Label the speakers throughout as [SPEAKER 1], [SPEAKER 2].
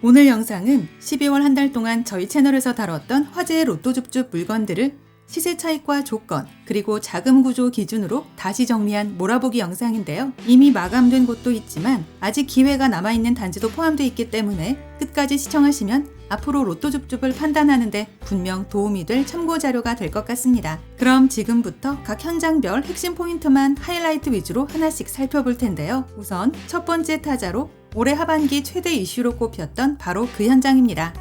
[SPEAKER 1] 오늘 영상은 12월 한 달 동안 저희 채널에서 다뤘던 화제의 로또 줍줍 물건들을 시세 차익과 조건, 그리고 자금 구조 기준으로 다시 정리한 몰아보기 영상인데요. 이미 마감된 곳도 있지만 아직 기회가 남아있는 단지도 포함되어 있기 때문에 끝까지 시청하시면 앞으로 로또 줍줍을 판단하는데 분명 도움이 될 참고 자료가 될 것 같습니다. 그럼 지금부터 각 현장별 핵심 포인트만 하이라이트 위주로 하나씩 살펴볼 텐데요. 우선 첫 번째 타자로 올해 하반기 최대 이슈로 꼽혔던 바로 그 현장입니다.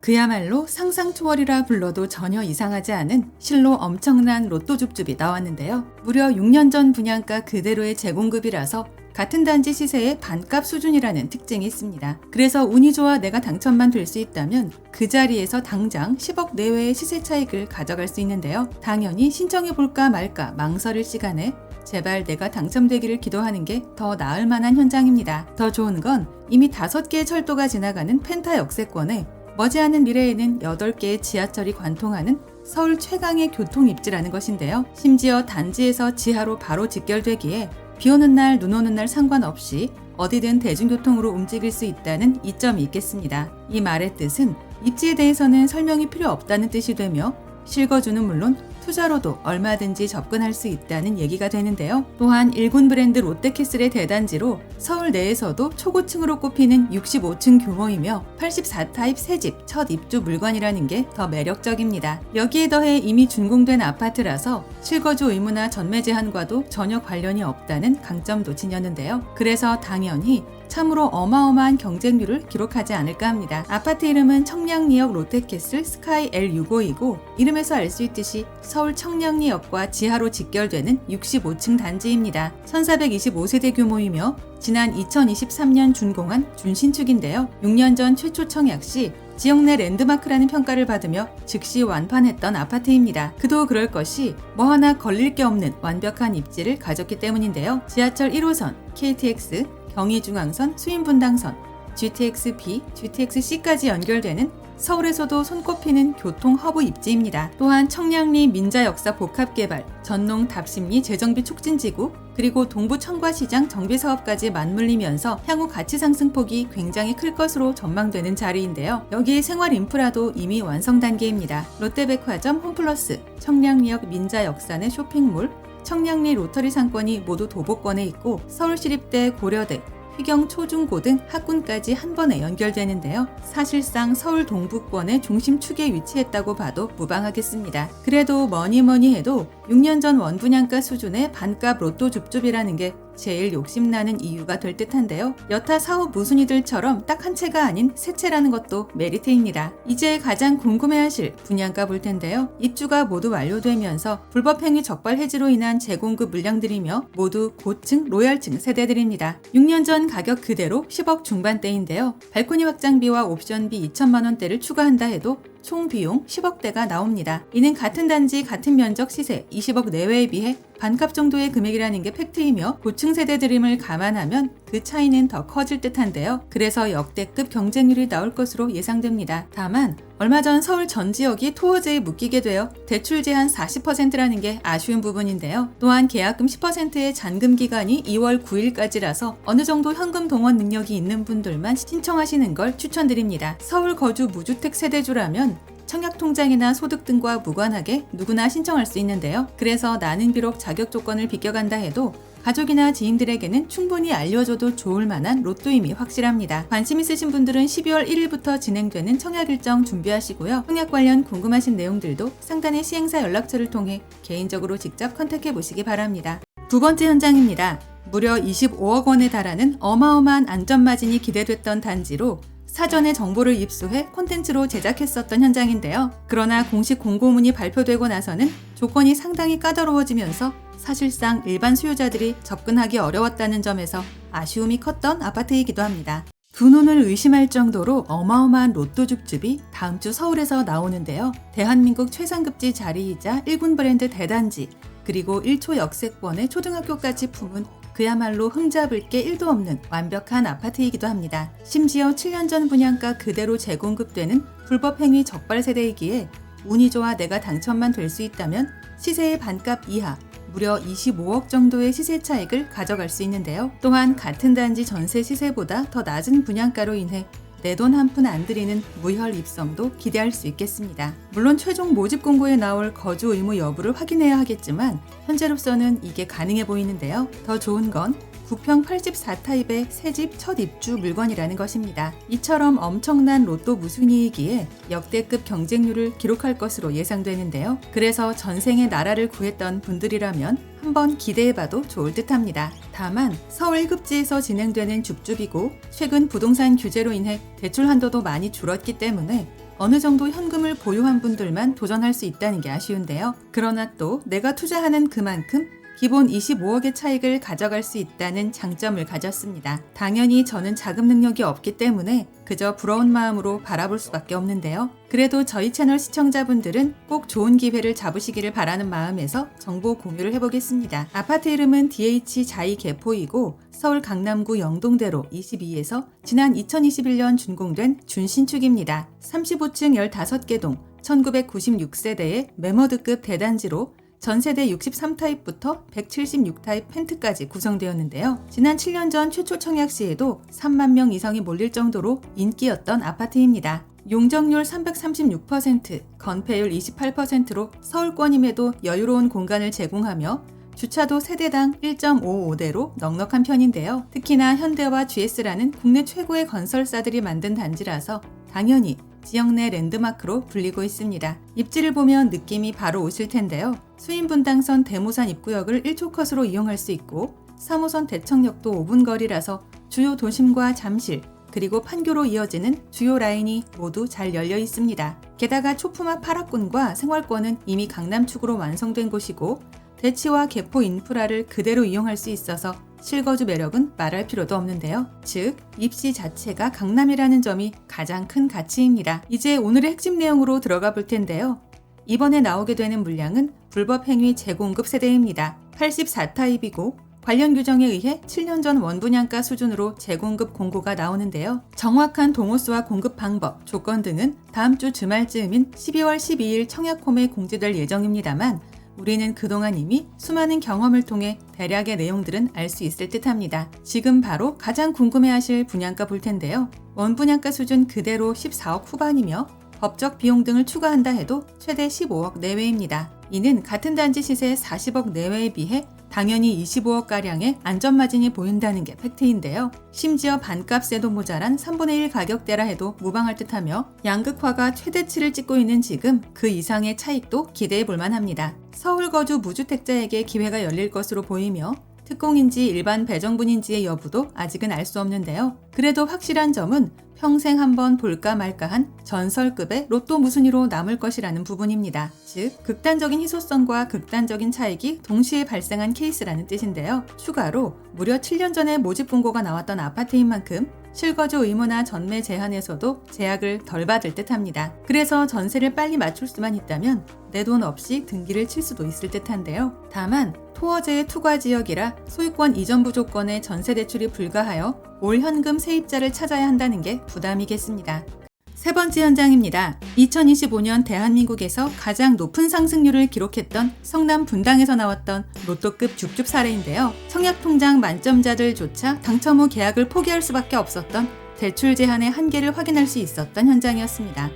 [SPEAKER 1] 그야말로 상상 초월이라 불러도 전혀 이상하지 않은 실로 엄청난 로또 줍줍이 나왔는데요. 무려 6년 전 분양가 그대로의 재공급이라서 같은 단지 시세의 반값 수준이라는 특징이 있습니다. 그래서 운이 좋아 내가 당첨만 될 수 있다면 그 자리에서 당장 10억 내외의 시세 차익을 가져갈 수 있는데요. 당연히 신청해볼까 말까 망설일 시간에 제발 내가 당첨되기를 기도하는 게 더 나을 만한 현장입니다. 더 좋은 건 이미 5개의 철도가 지나가는 펜타 역세권에 머지않은 미래에는 8개의 지하철이 관통하는 서울 최강의 교통 입지라는 것인데요. 심지어 단지에서 지하로 바로 직결되기에 비 오는 날, 눈 오는 날 상관없이 어디든 대중교통으로 움직일 수 있다는 이점이 있겠습니다. 이 말의 뜻은 입지에 대해서는 설명이 필요 없다는 뜻이 되며 실거주는 물론 투자로도 얼마든지 접근할 수 있다는 얘기가 되는데요. 또한 일군 브랜드 롯데캐슬의 대단지로 서울 내에서도 초고층으로 꼽히는 65층 규모이며 84타입 새집 첫 입주 물건이라는 게 더 매력적입니다. 여기에 더해 이미 준공된 아파트라서 실거주 의무나 전매 제한과도 전혀 관련이 없다는 강점도 지녔는데요. 그래서 당연히 참으로 어마어마한 경쟁률을 기록하지 않을까 합니다. 아파트 이름은 청량리역 롯데캐슬 스카이 L65이고 이름에서 알 수 있듯이 서울 청량리역과 지하로 직결되는 65층 단지입니다. 1425세대 규모이며 지난 2023년 준공한 준신축인데요. 6년 전 최초 청약 시 지역 내 랜드마크라는 평가를 받으며 즉시 완판했던 아파트입니다. 그도 그럴 것이 뭐 하나 걸릴 게 없는 완벽한 입지를 가졌기 때문인데요. 지하철 1호선, KTX, 경의중앙선, 수인분당선, GTX-B, GTX-C까지 연결되는 서울에서도 손꼽히는 교통 허브 입지입니다. 또한 청량리 민자역사 복합개발, 전농 답심리 재정비 촉진지구, 그리고 동부 청과시장 정비사업까지 맞물리면서 향후 가치 상승폭이 굉장히 클 것으로 전망되는 자리인데요. 여기에 생활 인프라도 이미 완성 단계입니다. 롯데백화점, 홈플러스, 청량리역 민자역사 내 쇼핑몰, 청량리 로터리 상권이 모두 도보권에 있고 서울시립대, 고려대, 휘경 초중고 등 학군까지 한 번에 연결되는데요. 사실상 서울 동부권의 중심축에 위치했다고 봐도 무방하겠습니다. 그래도 뭐니 해도 6년 전 원분양가 수준의 반값 로또 줍줍이라는 게 제일 욕심나는 이유가 될 듯한데요. 여타 사업 무순이들처럼 딱 한 채가 아닌 세 채라는 것도 메리트입니다. 이제 가장 궁금해하실 분양가 볼 텐데요. 입주가 모두 완료되면서 불법행위 적발 해지로 인한 재공급 물량들이며 모두 고층, 로얄층 세대들입니다. 6년 전 가격 그대로 10억 중반대인데요. 발코니 확장비와 옵션비 2천만 원대를 추가한다 해도 총 비용 10억대가 나옵니다. 이는 같은 단지 같은 면적 시세 20억 내외에 비해 반값 정도의 금액이라는 게 팩트이며 고층 세대들임을 감안하면 그 차이는 더 커질 듯한데요. 그래서 역대급 경쟁률이 나올 것으로 예상됩니다. 다만 얼마 전 서울 전 지역이 토어제에 묶이게 되어 대출 제한 40%라는 게 아쉬운 부분인데요. 또한 계약금 10%의 잔금 기간이 2월 9일까지라서 어느 정도 현금 동원 능력이 있는 분들만 신청하시는 걸 추천드립니다. 서울 거주 무주택 세대주라면 청약통장이나 소득 등과 무관하게 누구나 신청할 수 있는데요. 그래서 나는 비록 자격 조건을 비껴간다 해도 가족이나 지인들에게는 충분히 알려줘도 좋을 만한 로또임이 확실합니다. 관심 있으신 분들은 12월 1일부터 진행되는 청약 일정 준비하시고요. 청약 관련 궁금하신 내용들도 상단의 시행사 연락처를 통해 개인적으로 직접 컨택해 보시기 바랍니다. 두 번째 현장입니다. 무려 25억 원에 달하는 어마어마한 안전마진이 기대됐던 단지로 사전에 정보를 입수해 콘텐츠로 제작했었던 현장인데요. 그러나 공식 공고문이 발표되고 나서는 조건이 상당히 까다로워지면서 사실상 일반 수요자들이 접근하기 어려웠다는 점에서 아쉬움이 컸던 아파트이기도 합니다. 두 눈을 의심할 정도로 어마어마한 로또 줍줍이 다음 주 서울에서 나오는데요. 대한민국 최상급지 자리이자 1군 브랜드 대단지, 그리고 1초 역세권의 초등학교까지 품은 그야말로 흠잡을 게 1도 없는 완벽한 아파트이기도 합니다. 심지어 7년 전 분양가 그대로 재공급되는 불법행위 적발 세대이기에 운이 좋아 내가 당첨만 될 수 있다면 시세의 반값 이하, 무려 25억 정도의 시세 차익을 가져갈 수 있는데요. 또한 같은 단지 전세 시세보다 더 낮은 분양가로 인해 내 돈 한 푼 안 들이는 무혈 입성도 기대할 수 있겠습니다. 물론 최종 모집 공고에 나올 거주 의무 여부를 확인해야 하겠지만 현재로서는 이게 가능해 보이는데요. 더 좋은 건 국평 84타입의 새집 첫 입주 물건이라는 것입니다. 이처럼 엄청난 로또 무순이이기에 역대급 경쟁률을 기록할 것으로 예상되는데요. 그래서 전생에 나라를 구했던 분들이라면 한번 기대해봐도 좋을 듯합니다. 다만 서울 1급지에서 진행되는 줍줍이고 최근 부동산 규제로 인해 대출 한도도 많이 줄었기 때문에 어느 정도 현금을 보유한 분들만 도전할 수 있다는 게 아쉬운데요. 그러나 또 내가 투자하는 그만큼 기본 25억의 차익을 가져갈 수 있다는 장점을 가졌습니다. 당연히 저는 자금 능력이 없기 때문에 그저 부러운 마음으로 바라볼 수밖에 없는데요. 그래도 저희 채널 시청자분들은 꼭 좋은 기회를 잡으시기를 바라는 마음에서 정보 공유를 해보겠습니다. 아파트 이름은 DH 자이 개포이고 서울 강남구 영동대로 22에서 지난 2021년 준공된 준신축입니다. 35층 15개 동 1996세대의 메머드급 대단지로 전세대 63타입부터 176타입 펜트까지 구성되었는데요. 지난 7년 전 최초 청약 시에도 3만 명 이상이 몰릴 정도로 인기였던 아파트입니다. 용적률 336%, 건폐율 28%로 서울권임에도 여유로운 공간을 제공하며 주차도 세대당 1.55대로 넉넉한 편인데요. 특히나 현대와 GS라는 국내 최고의 건설사들이 만든 단지라서 당연히 지역 내 랜드마크로 불리고 있습니다. 입지를 보면 느낌이 바로 오실 텐데요. 수인분당선 대모산 입구역을 1초 컷으로 이용할 수 있고 3호선 대청역도 5분 거리라서 주요 도심과 잠실 그리고 판교로 이어지는 주요 라인이 모두 잘 열려 있습니다. 게다가 초품화 8학군과 생활권은 이미 강남축으로 완성된 곳이고 대치와 개포 인프라를 그대로 이용할 수 있어서 실거주 매력은 말할 필요도 없는데요. 즉, 입시 자체가 강남이라는 점이 가장 큰 가치입니다. 이제 오늘의 핵심 내용으로 들어가 볼 텐데요. 이번에 나오게 되는 물량은 불법 행위 재공급 세대입니다. 84타입이고 관련 규정에 의해 7년 전 원분양가 수준으로 재공급 공고가 나오는데요. 정확한 동호수와 공급 방법, 조건 등은 다음 주 주말쯤인 12월 12일 청약홈에 공지될 예정입니다만 우리는 그동안 이미 수많은 경험을 통해 대략의 내용들은 알 수 있을 듯합니다. 지금 바로 가장 궁금해하실 분양가 볼 텐데요. 원분양가 수준 그대로 14억 후반이며 법적 비용 등을 추가한다 해도 최대 15억 내외입니다. 이는 같은 단지 시세 40억 내외에 비해 당연히 25억가량의 안전마진이 보인다는 게 팩트인데요. 심지어 반값에도 모자란 3분의 1 가격대라 해도 무방할 듯하며 양극화가 최대치를 찍고 있는 지금 그 이상의 차익도 기대해 볼만 합니다. 서울 거주 무주택자에게 기회가 열릴 것으로 보이며 특공인지 일반 배정분인지의 여부도 아직은 알 수 없는데요. 그래도 확실한 점은 평생 한번 볼까 말까한 전설급의 로또 무순위로 남을 것이라는 부분입니다. 즉, 극단적인 희소성과 극단적인 차익이 동시에 발생한 케이스라는 뜻인데요. 추가로 무려 7년 전에 모집 공고가 나왔던 아파트인 만큼 실거주 의무나 전매 제한에서도 제약을 덜 받을 듯합니다. 그래서 전세를 빨리 맞출 수만 있다면 내 돈 없이 등기를 칠 수도 있을 듯한데요. 다만 토어제의 투과 지역이라 소유권 이전부 조건에 전세 대출이 불가하여 올 현금 세입자를 찾아야 한다는 게 부담이겠습니다. 세 번째 현장입니다. 2025년 대한민국에서 가장 높은 상승률을 기록했던 성남 분당에서 나왔던 로또급 줍줍 사례인데요. 청약통장 만점자들조차 당첨 후 계약을 포기할 수밖에 없었던 대출 제한의 한계를 확인할 수 있었던 현장이었습니다.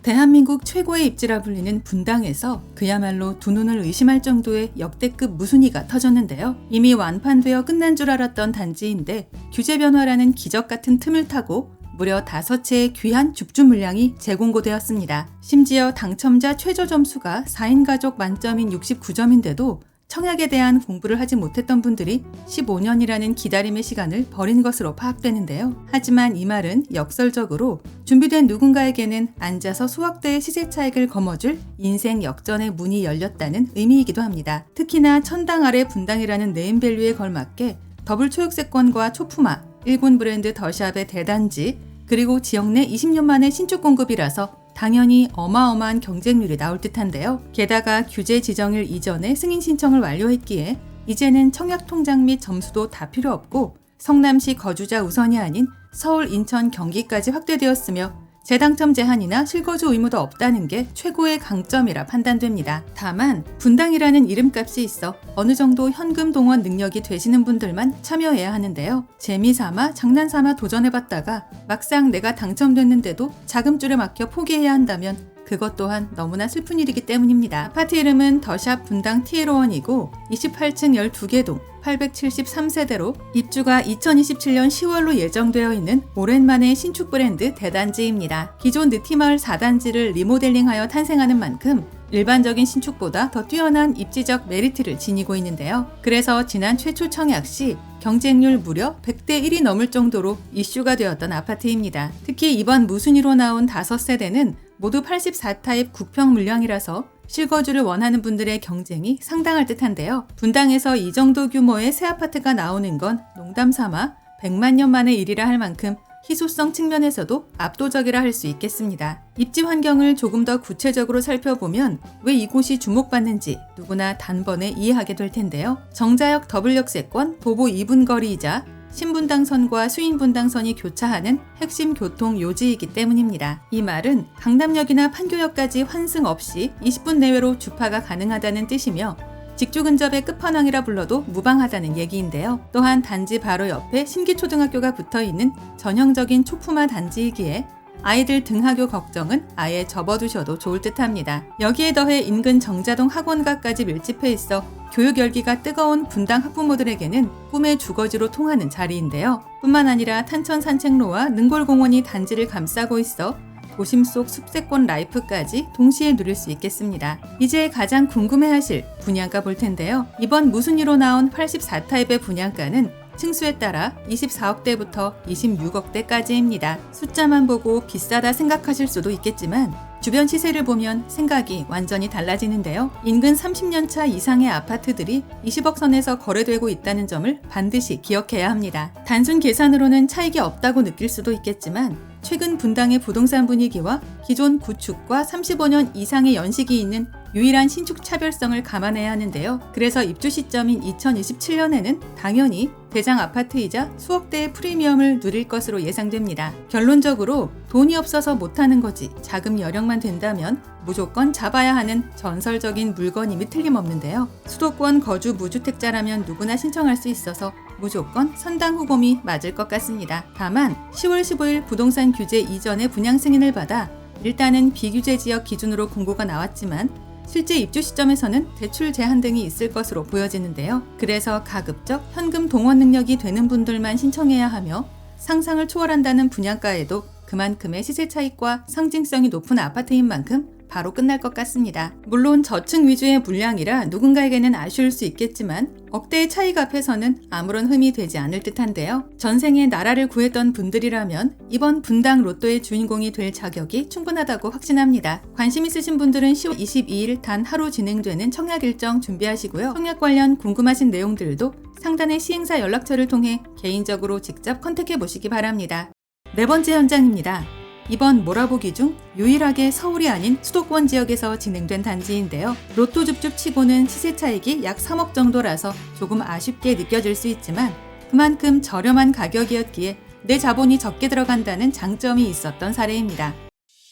[SPEAKER 1] 대한민국 최고의 입지라 불리는 분당에서 그야말로 두 눈을 의심할 정도의 역대급 무순위가 터졌는데요. 이미 완판되어 끝난 줄 알았던 단지인데 규제 변화라는 기적 같은 틈을 타고 무려 5채의 귀한 줍줍 물량이 재공고되었습니다. 심지어 당첨자 최저 점수가 4인 가족 만점인 69점인데도 청약에 대한 공부를 하지 못했던 분들이 15년이라는 기다림의 시간을 버린 것으로 파악되는데요. 하지만 이 말은 역설적으로 준비된 누군가에게는 앉아서 수억대의 시세 차익을 거머쥘 인생 역전의 문이 열렸다는 의미이기도 합니다. 특히나 천당 아래 분당이라는 네임밸류에 걸맞게 더블 초역세권과 초품화, 1군 브랜드 더샵의 대단지, 그리고 지역 내 20년 만의 신축 공급이라서 당연히 어마어마한 경쟁률이 나올 듯한데요. 게다가 규제 지정일 이전에 승인 신청을 완료했기에 이제는 청약통장 및 점수도 다 필요 없고 성남시 거주자 우선이 아닌 서울, 인천, 경기까지 확대되었으며 재당첨 제한이나 실거주 의무도 없다는 게 최고의 강점이라 판단됩니다. 다만 분당이라는 이름값이 있어 어느 정도 현금 동원 능력이 되시는 분들만 참여해야 하는데요. 재미삼아 장난삼아 도전해봤다가 막상 내가 당첨됐는데도 자금줄에 막혀 포기해야 한다면 그것 또한 너무나 슬픈 일이기 때문입니다. 아파트 이름은 더샵 분당 티에로원이고 28층 12개 동 873세대로 입주가 2027년 10월로 예정되어 있는 오랜만의 신축 브랜드 대단지입니다. 기존 느티마을 4단지를 리모델링하여 탄생하는 만큼 일반적인 신축보다 더 뛰어난 입지적 메리트를 지니고 있는데요. 그래서 지난 최초 청약 시 경쟁률 무려 100대 1이 넘을 정도로 이슈가 되었던 아파트입니다. 특히 이번 무순위로 나온 5세대는 모두 84타입 국평 물량이라서 실거주를 원하는 분들의 경쟁이 상당할 듯한데요. 분당에서 이 정도 규모의 새 아파트가 나오는 건 농담 삼아 100만 년 만의 일이라 할 만큼 희소성 측면에서도 압도적이라 할 수 있겠습니다. 입지 환경을 조금 더 구체적으로 살펴보면 왜 이곳이 주목받는지 누구나 단번에 이해하게 될 텐데요. 정자역 더블역세권 도보 2분 거리이자 신분당선과 수인분당선이 교차하는 핵심 교통 요지이기 때문입니다. 이 말은 강남역이나 판교역까지 환승 없이 20분 내외로 주파가 가능하다는 뜻이며 직주 근접의 끝판왕이라 불러도 무방하다는 얘기인데요. 또한 단지 바로 옆에 신기초등학교가 붙어있는 전형적인 초품화 단지이기에 아이들 등하교 걱정은 아예 접어두셔도 좋을 듯합니다. 여기에 더해 인근 정자동 학원가까지 밀집해 있어 교육 열기가 뜨거운 분당 학부모들에게는 꿈의 주거지로 통하는 자리인데요. 뿐만 아니라 탄천 산책로와 능골공원이 단지를 감싸고 있어 도심 속 숲세권 라이프까지 동시에 누릴 수 있겠습니다. 이제 가장 궁금해하실 분양가 볼 텐데요. 이번 무순위로 나온 84타입의 분양가는 층수에 따라 24억대부터 26억대까지입니다. 숫자만 보고 비싸다 생각하실 수도 있겠지만 주변 시세를 보면 생각이 완전히 달라지는데요. 인근 30년차 이상의 아파트들이 20억 선에서 거래되고 있다는 점을 반드시 기억해야 합니다. 단순 계산으로는 차익이 없다고 느낄 수도 있겠지만 최근 분당의 부동산 분위기와 기존 구축과 35년 이상의 연식이 있는 유일한 신축 차별성을 감안해야 하는데요. 그래서 입주 시점인 2027년에는 당연히 대장 아파트이자 수억대의 프리미엄을 누릴 것으로 예상됩니다. 결론적으로 돈이 없어서 못하는 거지 자금 여력만 된다면 무조건 잡아야 하는 전설적인 물건임이 틀림없는데요. 수도권 거주 무주택자라면 누구나 신청할 수 있어서 무조건 선당 후봄이 맞을 것 같습니다. 다만 10월 15일 부동산 규제 이전의 분양 승인을 받아 일단은 비규제 지역 기준으로 공고가 나왔지만 실제 입주 시점에서는 대출 제한 등이 있을 것으로 보여지는데요. 그래서 가급적 현금 동원 능력이 되는 분들만 신청해야 하며 상상을 초월한다는 분양가에도 그만큼의 시세 차익과 상징성이 높은 아파트인 만큼 바로 끝날 것 같습니다. 물론 저층 위주의 물량이라 누군가에게는 아쉬울 수 있겠지만 억대의 차익 앞에서는 아무런 흠이 되지 않을 듯한데요. 전생에 나라를 구했던 분들이라면 이번 분당 로또의 주인공이 될 자격이 충분하다고 확신합니다. 관심 있으신 분들은 10월 22일 단 하루 진행되는 청약 일정 준비하시고요. 청약 관련 궁금하신 내용들도 상단의 시행사 연락처를 통해 개인적으로 직접 컨택해 보시기 바랍니다. 네 번째 현장입니다. 이번 몰아보기 중 유일하게 서울이 아닌 수도권 지역에서 진행된 단지인데요. 로또 줍줍 치고는 시세 차익이 약 3억 정도라서 조금 아쉽게 느껴질 수 있지만 그만큼 저렴한 가격이었기에 내 자본이 적게 들어간다는 장점이 있었던 사례입니다.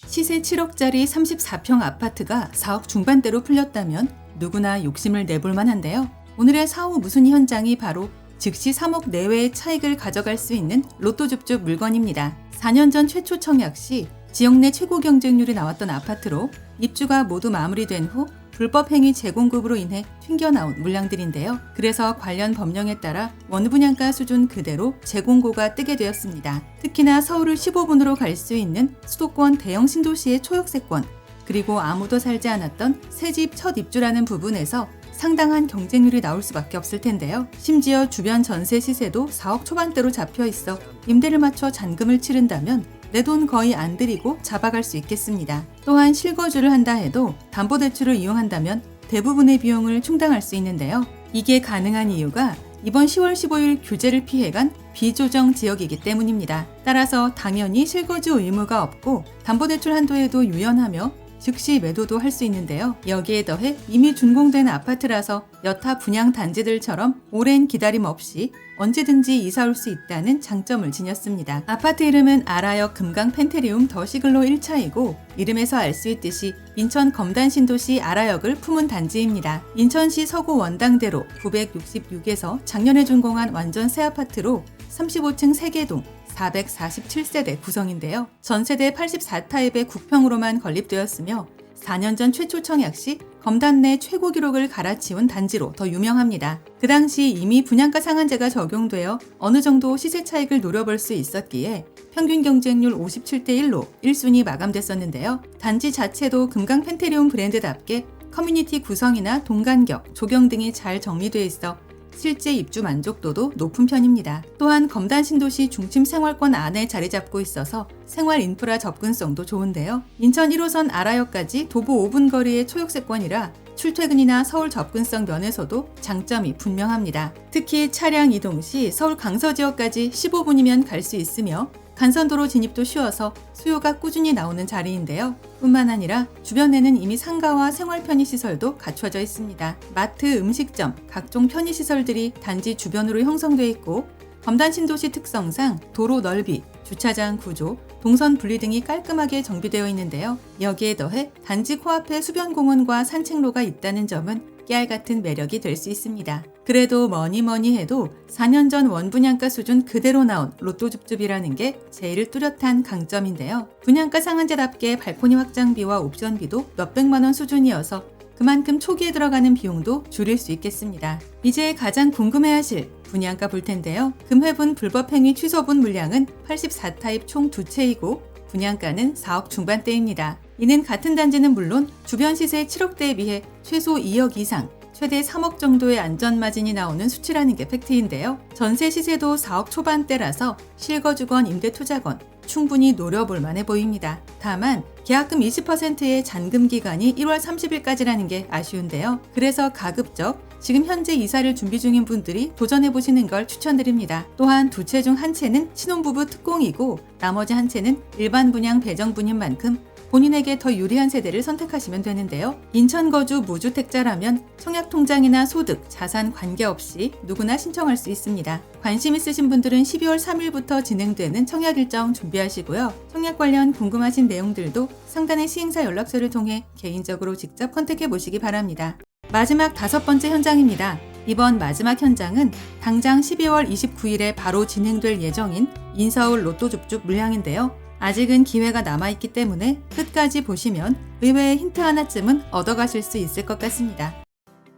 [SPEAKER 1] 시세 7억짜리 34평 아파트가 4억 중반대로 풀렸다면 누구나 욕심을 내볼 만한데요. 오늘의 사후 무순위 현장이 바로 즉시 3억 내외의 차익을 가져갈 수 있는 로또 줍줍 물건입니다. 4년 전 최초 청약 시 지역 내 최고 경쟁률이 나왔던 아파트로 입주가 모두 마무리된 후 불법 행위 재공급으로 인해 튕겨나온 물량들인데요. 그래서 관련 법령에 따라 원분양가 수준 그대로 재공고가 뜨게 되었습니다. 특히나 서울을 15분으로 갈 수 있는 수도권 대형 신도시의 초역세권, 그리고 아무도 살지 않았던 새집 첫 입주라는 부분에서 상당한 경쟁률이 나올 수밖에 없을 텐데요. 심지어 주변 전세 시세도 4억 초반대로 잡혀 있어 임대를 맞춰 잔금을 치른다면 내 돈 거의 안 들이고 잡아갈 수 있겠습니다. 또한 실거주를 한다 해도 담보대출을 이용한다면 대부분의 비용을 충당할 수 있는데요. 이게 가능한 이유가 이번 10월 15일 규제를 피해간 비조정 지역이기 때문입니다. 따라서 당연히 실거주 의무가 없고 담보대출 한도에도 유연하며 즉시 매도도 할 수 있는데요. 여기에 더해 이미 준공된 아파트라서 여타 분양 단지들처럼 오랜 기다림 없이 언제든지 이사 올 수 있다는 장점을 지녔습니다. 아파트 이름은 아라역 금강 펜테리움 더 시글로 1차이고 이름에서 알 수 있듯이 인천 검단 신도시 아라역을 품은 단지입니다. 인천시 서구 원당대로 966에서 작년에 준공한 완전 새 아파트로 35층 3개동 447세대 구성인데요. 전세대 84타입의 국평으로만 건립되었으며 4년 전 최초 청약 시 검단 내 최고 기록을 갈아치운 단지로 더 유명합니다. 그 당시 이미 분양가 상한제가 적용되어 어느 정도 시세 차익을 노려볼 수 있었기에 평균 경쟁률 57대 1로 1순위 마감됐었는데요. 단지 자체도 금강 펜테리움 브랜드답게 커뮤니티 구성이나 동간격, 조경 등이 잘 정리되어 있어 실제 입주 만족도도 높은 편입니다. 또한 검단 신도시 중심 생활권 안에 자리 잡고 있어서 생활 인프라 접근성도 좋은데요. 인천 1호선 아라역까지 도보 5분 거리의 초역세권이라 출퇴근이나 서울 접근성 면에서도 장점이 분명합니다. 특히 차량 이동 시 서울 강서 지역까지 15분이면 갈 수 있으며 간선도로 진입도 쉬워서 수요가 꾸준히 나오는 자리인데요. 뿐만 아니라 주변에는 이미 상가와 생활 편의시설도 갖춰져 있습니다. 마트, 음식점, 각종 편의시설들이 단지 주변으로 형성되어 있고 검단 신도시 특성상 도로 넓이, 주차장 구조, 동선 분리 등이 깔끔하게 정비되어 있는데요. 여기에 더해 단지 코앞에 수변공원과 산책로가 있다는 점은 깨알 같은 매력이 될 수 있습니다. 그래도 뭐니 해도 4년 전 원분양가 수준 그대로 나온 로또줍줍이라는 게 제일 뚜렷한 강점인데요. 분양가 상한제답게 발코니 확장비와 옵션비도 몇백만 원 수준이어서 그만큼 초기에 들어가는 비용도 줄일 수 있겠습니다. 이제 가장 궁금해하실 분양가 볼 텐데요. 금회분 불법행위 취소분 물량은 84타입 총 2채이고 분양가는 4억 중반대입니다. 이는 같은 단지는 물론 주변 시세 7억대에 비해 최소 2억 이상, 최대 3억 정도의 안전마진이 나오는 수치라는 게 팩트인데요. 전세 시세도 4억 초반대라서 실거주건, 임대투자건 충분히 노려볼 만해 보입니다. 다만 계약금 20%의 잔금 기간이 1월 30일까지라는 게 아쉬운데요. 그래서 가급적 지금 현재 이사를 준비 중인 분들이 도전해보시는 걸 추천드립니다. 또한 2채 중 1채는 신혼부부 특공이고 나머지 1채는 일반 분양 배정분인 만큼 본인에게 더 유리한 세대를 선택하시면 되는데요. 인천 거주 무주택자라면 청약통장이나 소득, 자산 관계없이 누구나 신청할 수 있습니다. 관심 있으신 분들은 12월 3일부터 진행되는 청약 일정 준비하시고요. 청약 관련 궁금하신 내용들도 상단의 시행사 연락처를 통해 개인적으로 직접 컨택해 보시기 바랍니다. 마지막 5번째 현장입니다. 이번 마지막 현장은 당장 12월 29일에 바로 진행될 예정인 인서울 로또줍줍 물량인데요. 아직은 기회가 남아있기 때문에 끝까지 보시면 의외의 힌트 하나쯤은 얻어가실 수 있을 것 같습니다.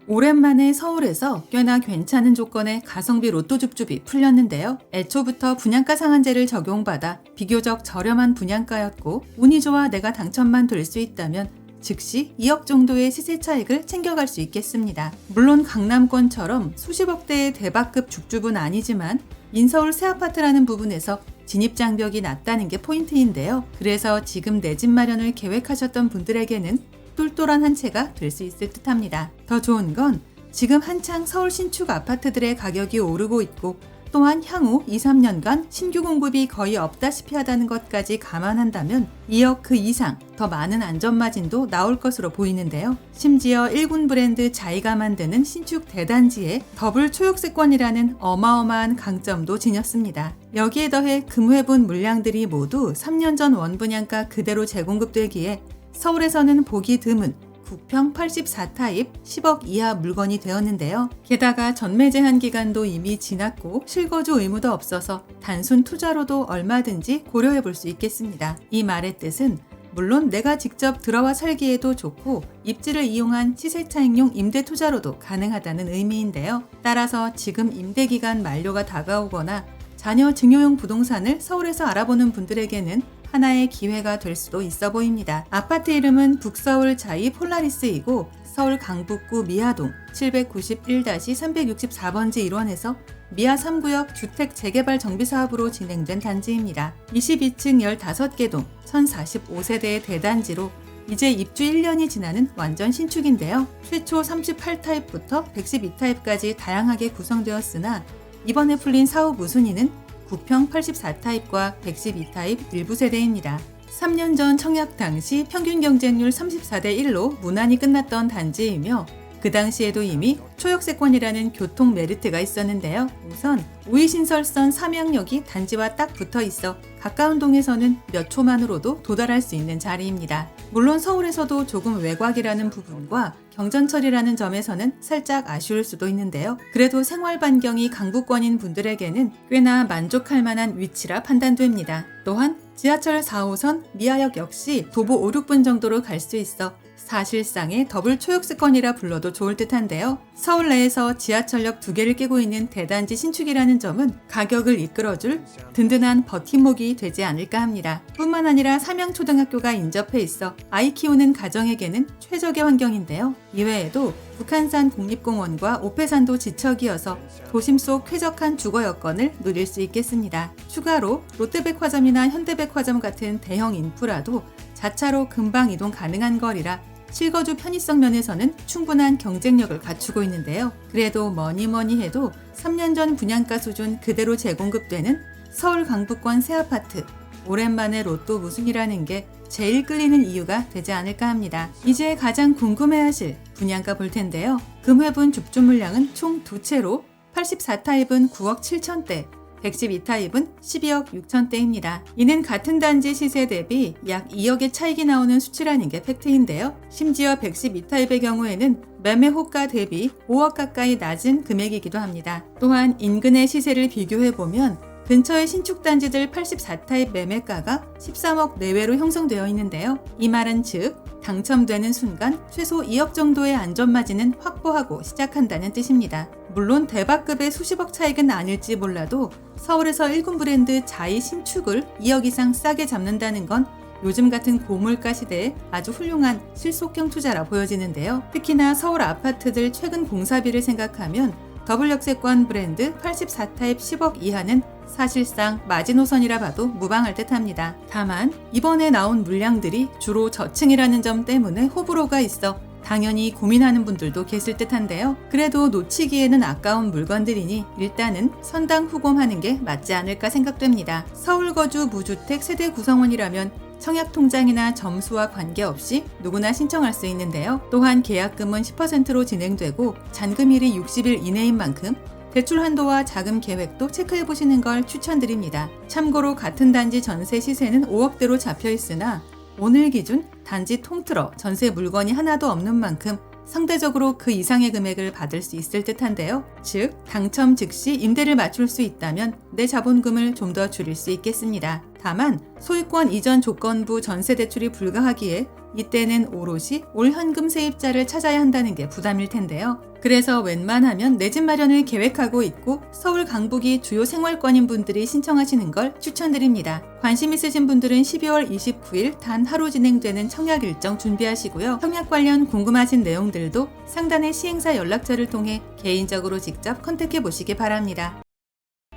[SPEAKER 1] 오랜만에 서울에서 꽤나 괜찮은 조건의 가성비 로또줍줍이 풀렸는데요. 애초부터 분양가 상한제를 적용받아 비교적 저렴한 분양가였고 운이 좋아 내가 당첨만 될 수 있다면 즉시 2억 정도의 시세 차익을 챙겨갈 수 있겠습니다. 물론 강남권처럼 수십억대의 대박급 줍줍은 아니지만 인서울 새 아파트라는 부분에서 진입장벽이 낮다는 게 포인트인데요. 그래서 지금 내 집 마련을 계획하셨던 분들에게는 똘똘한 한 채가 될 수 있을 듯합니다. 더 좋은 건 지금 한창 서울 신축 아파트들의 가격이 오르고 있고 또한 향후 2-3년간 신규 공급이 거의 없다시피 하다는 것까지 감안한다면 2억 그 이상 더 많은 안전마진도 나올 것으로 보이는데요. 심지어 1군 브랜드 자이가 만드는 신축 대단지에 더블 초역세권이라는 어마어마한 강점도 지녔습니다. 여기에 더해 금회분 물량들이 모두 3년 전 원분양가 그대로 재공급되기에 서울에서는 보기 드문 국평 84타입 10억 이하 물건이 되었는데요. 게다가 전매 제한 기간도 이미 지났고 실거주 의무도 없어서 단순 투자로도 얼마든지 고려해 볼 수 있겠습니다. 이 말의 뜻은 물론 내가 직접 들어와 살기에도 좋고 입지를 이용한 시세 차익용 임대 투자로도 가능하다는 의미인데요. 따라서 지금 임대 기간 만료가 다가오거나 자녀 증여용 부동산을 서울에서 알아보는 분들에게는 하나의 기회가 될 수도 있어 보입니다. 아파트 이름은 북서울 자이 폴라리스이고 서울 강북구 미아동 791-364번지 1원에서 미아 3구역 주택 재개발 정비 사업으로 진행된 단지입니다. 22층 15개 동 1045세대의 대단지로 이제 입주 1년이 지나는 완전 신축인데요. 최초 38타입부터 112타입까지 다양하게 구성되었으나 이번에 풀린 사후 무순위는 국평 84타입과 112타입 일부 세대입니다. 3년 전 청약 당시 평균 경쟁률 34대 1로 무난히 끝났던 단지이며 그 당시에도 이미 초역세권이라는 교통 메리트가 있었는데요. 우선 우이신설선 삼양역이 단지와 딱 붙어 있어 가까운 동에서는 몇 초만으로도 도달할 수 있는 자리입니다. 물론 서울에서도 조금 외곽이라는 부분과 경전철이라는 점에서는 살짝 아쉬울 수도 있는데요. 그래도 생활 반경이 강북권인 분들에게는 꽤나 만족할 만한 위치라 판단됩니다. 또한 지하철 4호선 미아역 역시 도보 5, 6분 정도로 갈 수 있어 사실상의 더블 초역세권이라 불러도 좋을 듯한데요. 서울 내에서 지하철역 2개를 끼고 있는 대단지 신축이라는 점은 가격을 이끌어줄 든든한 버팀목이 되지 않을까 합니다. 뿐만 아니라 삼양초등학교가 인접해 있어 아이 키우는 가정에게는 최적의 환경인데요. 이외에도 북한산 국립공원과 오페산도 지척이어서 도심 속 쾌적한 주거 여건을 누릴 수 있겠습니다. 추가로 롯데백화점이나 현대백화점 같은 대형 인프라도 자차로 금방 이동 가능한 거리라 실거주 편의성 면에서는 충분한 경쟁력을 갖추고 있는데요. 그래도 뭐니 해도 3년 전 분양가 수준 그대로 재공급되는 서울 강북권 새 아파트, 오랜만에 로또 무슨이라는 게 제일 끌리는 이유가 되지 않을까 합니다. 이제 가장 궁금해하실 분양가 볼 텐데요. 금회분 줍줍 물량은 총 2채로 84타입은 9억 7천대, 112타입은 12억 6천대입니다. 이는 같은 단지 시세 대비 약 2억의 차익이 나오는 수치라는 게 팩트인데요. 심지어 112타입의 경우에는 매매 호가 대비 5억 가까이 낮은 금액이기도 합니다. 또한 인근의 시세를 비교해보면 근처의 신축 단지들 84타입 매매가가 13억 내외로 형성되어 있는데요. 이 말은 즉 당첨되는 순간 최소 2억 정도의 안전마진은 확보하고 시작한다는 뜻입니다. 물론 대박급의 수십억 차익은 아닐지 몰라도 서울에서 1군 브랜드 자이 신축을 2억 이상 싸게 잡는다는 건 요즘 같은 고물가 시대에 아주 훌륭한 실속형 투자라 보여지는데요. 특히나 서울 아파트들 최근 공사비를 생각하면 더블 역세권 브랜드 84타입 10억 이하는 사실상 마지노선이라 봐도 무방할 듯합니다. 다만 이번에 나온 물량들이 주로 저층이라는 점 때문에 호불호가 있어 당연히 고민하는 분들도 계실 듯한데요. 그래도 놓치기에는 아까운 물건들이니 일단은 선당 후검하는 게 맞지 않을까 생각됩니다. 서울 거주 무주택 세대 구성원이라면 청약통장이나 점수와 관계없이 누구나 신청할 수 있는데요. 또한 계약금은 10%로 진행되고 잔금일이 60일 이내인 만큼 대출 한도와 자금 계획도 체크해 보시는 걸 추천드립니다. 참고로 같은 단지 전세 시세는 5억대로 잡혀 있으나 오늘 기준 단지 통틀어 전세 물건이 하나도 없는 만큼 상대적으로 그 이상의 금액을 받을 수 있을 듯한데요. 즉 당첨 즉시 임대를 맞출 수 있다면 내 자본금을 좀 더 줄일 수 있겠습니다. 다만 소유권 이전 조건부 전세 대출이 불가하기에 이때는 오롯이 올 현금 세입자를 찾아야 한다는 게 부담일 텐데요. 그래서 웬만하면 내 집 마련을 계획하고 있고 서울 강북이 주요 생활권인 분들이 신청하시는 걸 추천드립니다. 관심 있으신 분들은 12월 29일 단 하루 진행되는 청약 일정 준비하시고요. 청약 관련 궁금하신 내용들도 상단의 시행사 연락처를 통해 개인적으로 직접 컨택해 보시기 바랍니다.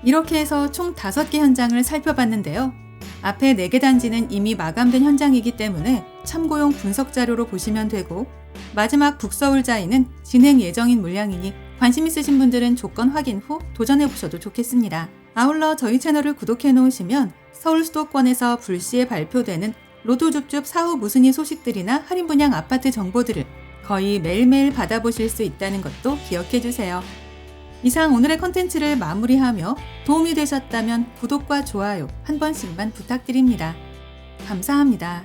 [SPEAKER 1] 이렇게 해서 총 5개 현장을 살펴봤는데요. 앞에 4개 단지는 이미 마감된 현장이기 때문에 참고용 분석 자료로 보시면 되고 마지막 북서울자이는 진행 예정인 물량이니 관심 있으신 분들은 조건 확인 후 도전해보셔도 좋겠습니다. 아울러 저희 채널을 구독해 놓으시면 서울 수도권에서 불시에 발표되는 로또줍줍 사후 무슨이 소식들이나 할인 분양 아파트 정보들을 거의 매일매일 받아보실 수 있다는 것도 기억해주세요. 이상 오늘의 컨텐츠를 마무리하며 도움이 되셨다면 구독과 좋아요 한 번씩만 부탁드립니다. 감사합니다.